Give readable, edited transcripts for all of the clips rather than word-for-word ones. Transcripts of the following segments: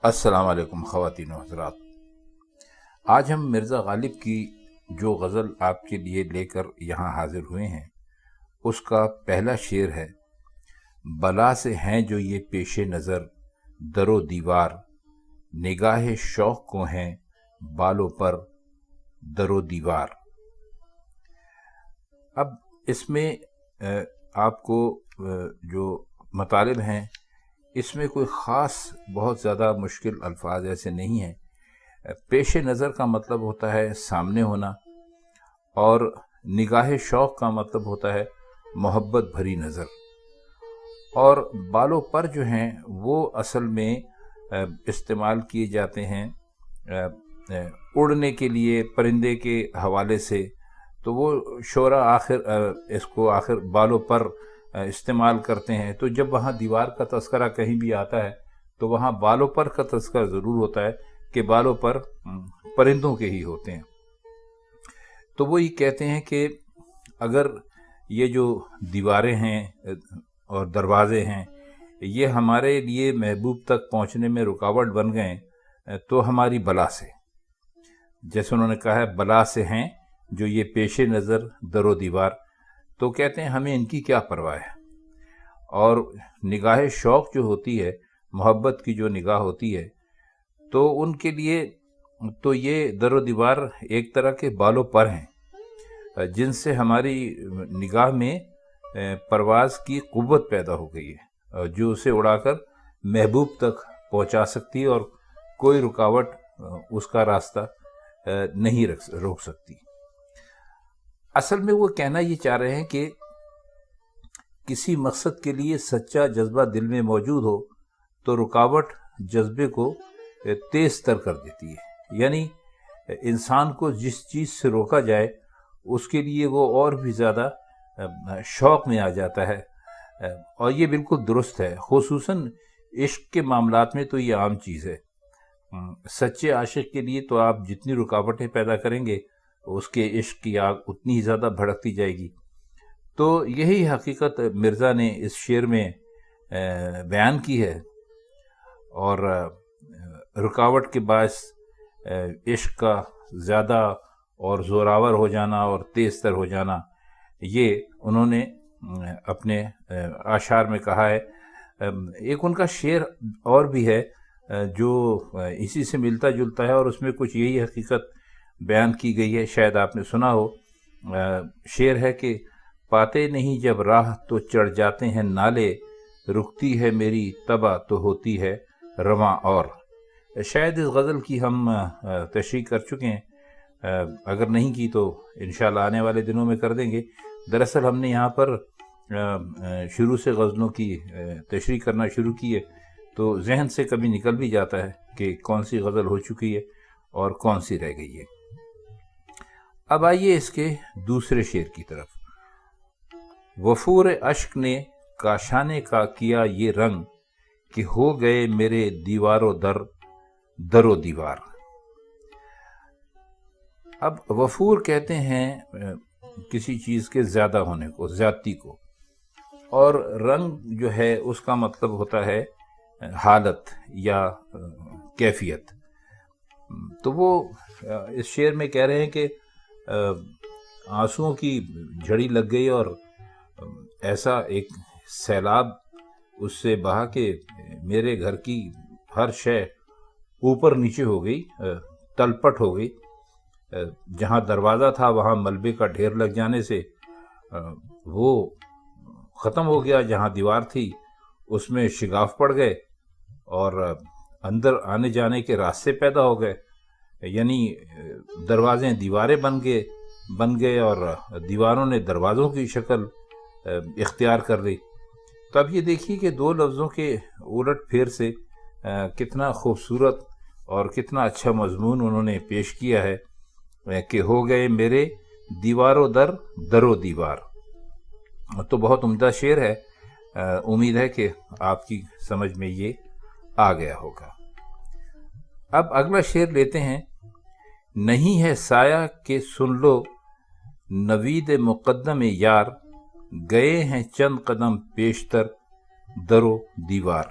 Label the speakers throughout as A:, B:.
A: السلام علیکم خواتین و حضرات، آج ہم مرزا غالب کی جو غزل آپ کے لیے لے کر یہاں حاضر ہوئے ہیں اس کا پہلا شعر ہے: بلا سے ہیں جو یہ پیش نظر در و دیوار، نگاہ شوق کو ہیں بالوں پر در و دیوار۔ اب اس میں آپ کو جو مطالب ہیں اس میں کوئی خاص بہت زیادہ مشکل الفاظ ایسے نہیں ہیں۔ پیش نظر کا مطلب ہوتا ہے سامنے ہونا، اور نگاہ شوق کا مطلب ہوتا ہے محبت بھری نظر، اور بالوں پر جو ہیں وہ اصل میں استعمال کیے جاتے ہیں اڑنے کے لیے، پرندے کے حوالے سے، تو وہ شعراء اس کو آخر بالوں پر استعمال کرتے ہیں۔ تو جب وہاں دیوار کا تذکرہ کہیں بھی آتا ہے تو وہاں بالوں پر کا تذکرہ ضرور ہوتا ہے کہ بالوں پر پرندوں کے ہی ہوتے ہیں۔ تو وہ یہ کہتے ہیں کہ اگر یہ جو دیواریں ہیں اور دروازے ہیں یہ ہمارے لیے محبوب تک پہنچنے میں رکاوٹ بن گئے تو ہماری بلا سے، جیسے انہوں نے کہا ہے بلا سے ہیں جو یہ پیش نظر در و دیوار، تو کہتے ہیں ہمیں ان کی کیا پرواہ ہے۔ اور نگاہ شوق جو ہوتی ہے، محبت کی جو نگاہ ہوتی ہے، تو ان کے لیے تو یہ در و دیوار ایک طرح کے بالوں پر ہیں جن سے ہماری نگاہ میں پرواز کی قوت پیدا ہو گئی ہے، جو اسے اڑا کر محبوب تک پہنچا سکتی ہے اور کوئی رکاوٹ اس کا راستہ نہیں روک سکتی۔ اصل میں وہ کہنا یہ چاہ رہے ہیں کہ کسی مقصد کے لیے سچا جذبہ دل میں موجود ہو تو رکاوٹ جذبے کو تیز تر کر دیتی ہے، یعنی انسان کو جس چیز سے روکا جائے اس کے لیے وہ اور بھی زیادہ شوق میں آ جاتا ہے، اور یہ بالکل درست ہے۔ خصوصاً عشق کے معاملات میں تو یہ عام چیز ہے۔ سچے عاشق کے لیے تو آپ جتنی رکاوٹیں پیدا کریں گے اس کے عشق کی آگ اتنی ہی زیادہ بھڑکتی جائے گی۔ تو یہی حقیقت مرزا نے اس شعر میں بیان کی ہے، اور رکاوٹ کے باعث عشق کا زیادہ اور زوراور ہو جانا اور تیز تر ہو جانا، یہ انہوں نے اپنے اشعار میں کہا ہے۔ ایک ان کا شعر اور بھی ہے جو اسی سے ملتا جلتا ہے، اور اس میں کچھ یہی حقیقت بیان کی گئی ہے، شاید آپ نے سنا ہو۔ شعر ہے کہ پاتے نہیں جب راہ تو چڑھ جاتے ہیں نالے، رکتی ہے میری طبع تو ہوتی ہے رواں اور۔ شاید اس غزل کی ہم تشریح کر چکے ہیں، اگر نہیں کی تو انشاءاللہ آنے والے دنوں میں کر دیں گے۔ دراصل ہم نے یہاں پر شروع سے غزلوں کی تشریح کرنا شروع کی ہے تو ذہن سے کبھی نکل بھی جاتا ہے کہ کون سی غزل ہو چکی ہے اور کون سی رہ گئی ہے۔ اب آئیے اس کے دوسرے شعر کی طرف۔ وفور اشک نے کاشانے کا کیا یہ رنگ، کہ ہو گئے میرے دیوار و در و دیوار۔ اب وفور کہتے ہیں کسی چیز کے زیادہ ہونے کو، زیادتی کو، اور رنگ جو ہے اس کا مطلب ہوتا ہے حالت یا کیفیت۔ تو وہ اس شعر میں کہہ رہے ہیں کہ آنسوؤں کی جھڑی لگ گئی اور ایسا ایک سیلاب اس سے بہا کہ میرے گھر کی ہر شے اوپر نیچے ہو گئی، تلپٹ ہو گئی۔ جہاں دروازہ تھا وہاں ملبے کا ڈھیر لگ جانے سے وہ ختم ہو گیا، جہاں دیوار تھی اس میں شگاف پڑ گئے اور اندر آنے جانے کے راستے پیدا ہو گئے، یعنی دروازے دیواریں بن گئے اور دیواروں نے دروازوں کی شکل اختیار کر لی۔ تو اب یہ دیکھیے کہ دو لفظوں کے الٹ پھیر سے کتنا خوبصورت اور کتنا اچھا مضمون انہوں نے پیش کیا ہے کہ ہو گئے میرے دیوار و در و دیوار۔ تو بہت عمدہ شعر ہے، امید ہے کہ آپ کی سمجھ میں یہ آ گیا ہوگا۔ اب اگلا شعر لیتے ہیں۔ نہیں ہے سایہ کہ سن لو نوید مقدم یار، گئے ہیں چند قدم پیشتر در و دیوار۔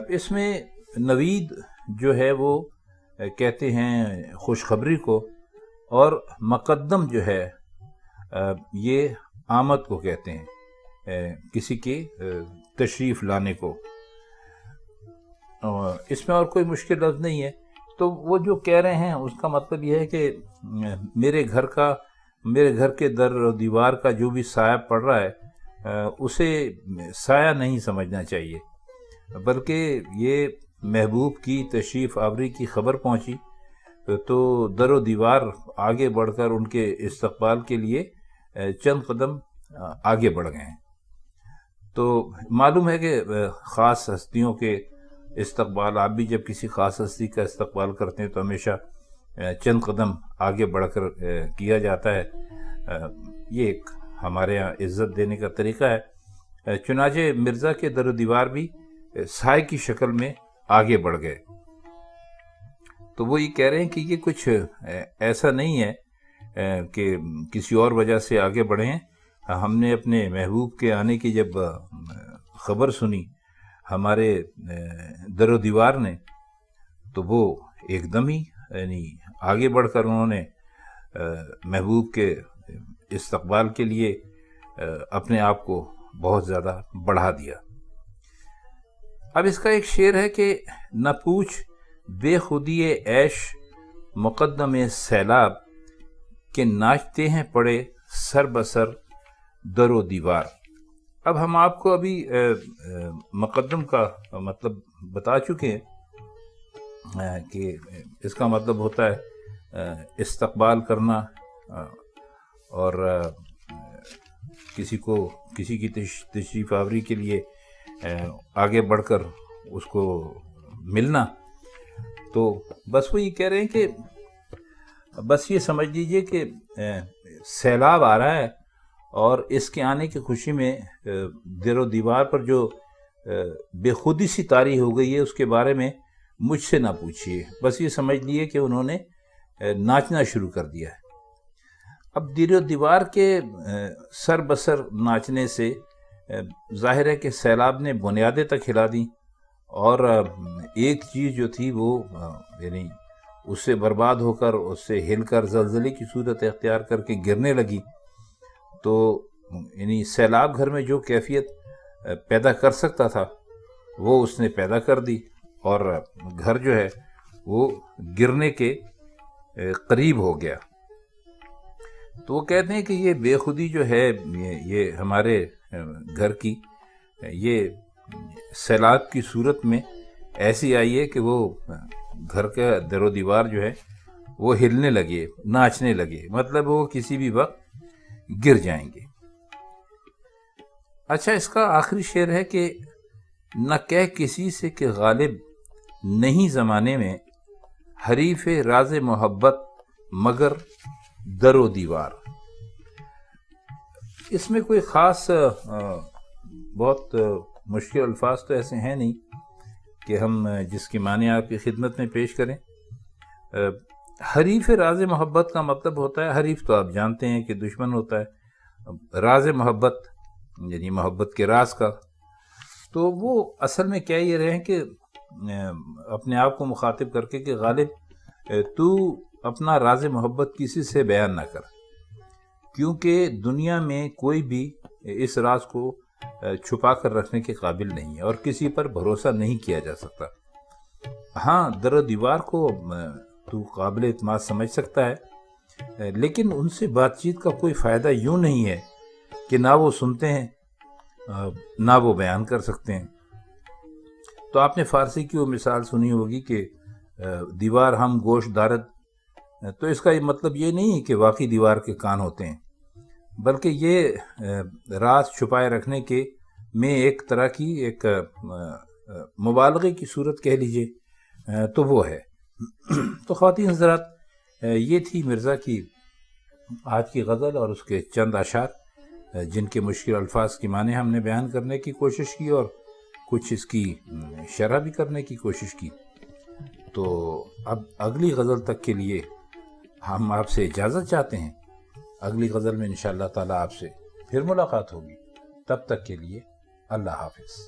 A: اس میں نوید جو ہے وہ کہتے ہیں خوشخبری کو، اور مقدم جو ہے یہ آمد کو کہتے ہیں، کسی کے تشریف لانے کو۔ اس میں اور کوئی مشکل لفظ نہیں ہے۔ تو وہ جو کہہ رہے ہیں اس کا مطلب یہ ہے کہ میرے گھر کے در و دیوار کا جو بھی سایہ پڑ رہا ہے اسے سایہ نہیں سمجھنا چاہیے، بلکہ یہ محبوب کی تشریف آوری کی خبر پہنچی تو در و دیوار آگے بڑھ کر ان کے استقبال کے لیے چند قدم آگے بڑھ گئے ہیں۔ تو معلوم ہے کہ خاص ہستیوں کے استقبال، آپ بھی جب کسی خاص ہستی کا استقبال کرتے ہیں تو ہمیشہ چند قدم آگے بڑھ کر کیا جاتا ہے۔ یہ ایک ہمارے یہاں عزت دینے کا طریقہ ہے۔ چنانچہ مرزا کے در و دیوار بھی سائے کی شکل میں آگے بڑھ گئے۔ تو وہ یہ کہہ رہے ہیں کہ یہ کچھ ایسا نہیں ہے کہ کسی اور وجہ سے آگے بڑھے ہیں۔ ہم نے اپنے محبوب کے آنے کی جب خبر سنی ہمارے در و دیوار نے، تو وہ ایک دم ہی یعنی آگے بڑھ کر انہوں نے محبوب کے استقبال کے لیے اپنے آپ کو بہت زیادہ بڑھا دیا۔ اب اس کا ایک شعر ہے کہ نہ پوچھ بے خودی عیش مقدم سیلاب، کہ ناچتے ہیں پڑے سر بسر در و دیوار۔ اب ہم آپ کو ابھی مقدم کا مطلب بتا چکے ہیں کہ اس کا مطلب ہوتا ہے استقبال کرنا، اور کسی کی تشریف آوری کے لیے آگے بڑھ کر اس کو ملنا۔ تو بس وہ یہ کہہ رہے ہیں کہ بس یہ سمجھ لیجئے کہ سیلاب آ رہا ہے، اور اس کے آنے کی خوشی میں در و دیوار پر جو بے خودی سی طاری ہو گئی ہے اس کے بارے میں مجھ سے نہ پوچھیے۔ بس یہ سمجھ لیے کہ انہوں نے ناچنا شروع کر دیا ہے۔ اب در و دیوار کے سر بسر ناچنے سے ظاہر ہے کہ سیلاب نے بنیادیں تک ہلا دیں، اور ایک چیز جو تھی وہ یعنی اس سے برباد ہو کر، اس سے ہل کر زلزلے کی صورت اختیار کر کے گرنے لگی۔ تو یعنی سیلاب گھر میں جو کیفیت پیدا کر سکتا تھا وہ اس نے پیدا کر دی، اور گھر جو ہے وہ گرنے کے قریب ہو گیا۔ تو وہ کہتے ہیں کہ یہ بے خودی جو ہے یہ ہمارے گھر کی، یہ سیلاب کی صورت میں ایسی آئی ہے کہ وہ گھر کا در و دیوار جو ہے وہ ہلنے لگے، ناچنے لگے، مطلب وہ کسی بھی وقت گر جائیں گے۔ اچھا، اس کا آخری شعر ہے کہ نہ کہہ کسی سے کہ غالب نہیں زمانے میں، حریف راز محبت مگر در و دیوار۔ اس میں کوئی خاص بہت مشکل الفاظ تو ایسے ہیں نہیں کہ ہم جس کی معنی آپ کی خدمت میں پیش کریں۔ حریف راز محبت کا مطلب ہوتا ہے، حریف تو آپ جانتے ہیں کہ دشمن ہوتا ہے، راز محبت یعنی محبت کے راز کا۔ تو وہ اصل میں کہہ یہ رہے ہیں کہ اپنے آپ کو مخاطب کر کے کہ غالب تو اپنا راز محبت کسی سے بیان نہ کر، کیونکہ دنیا میں کوئی بھی اس راز کو چھپا کر رکھنے کے قابل نہیں ہے، اور کسی پر بھروسہ نہیں کیا جا سکتا۔ ہاں، در و دیوار کو تو قابل اعتماد سمجھ سکتا ہے، لیکن ان سے بات چیت کا کوئی فائدہ یوں نہیں ہے کہ نہ وہ سنتے ہیں نہ وہ بیان کر سکتے ہیں۔ تو آپ نے فارسی کی وہ مثال سنی ہوگی کہ دیوار ہم گوشت دارد، تو اس کا یہ مطلب یہ نہیں ہے کہ واقعی دیوار کے کان ہوتے ہیں، بلکہ یہ راز چھپائے رکھنے کے میں ایک طرح کی ایک مبالغے کی صورت کہہ لیجئے تو وہ ہے۔ تو خواتین حضرات، یہ تھی مرزا کی آج کی غزل اور اس کے چند اشعار جن کے مشکل الفاظ کی معنی ہم نے بیان کرنے کی کوشش کی اور کچھ اس کی شرح بھی کرنے کی کوشش کی۔ تو اب اگلی غزل تک کے لیے ہم آپ سے اجازت چاہتے ہیں۔ اگلی غزل میں انشاءاللہ تعالی آپ سے پھر ملاقات ہوگی، تب تک کے لیے اللہ حافظ۔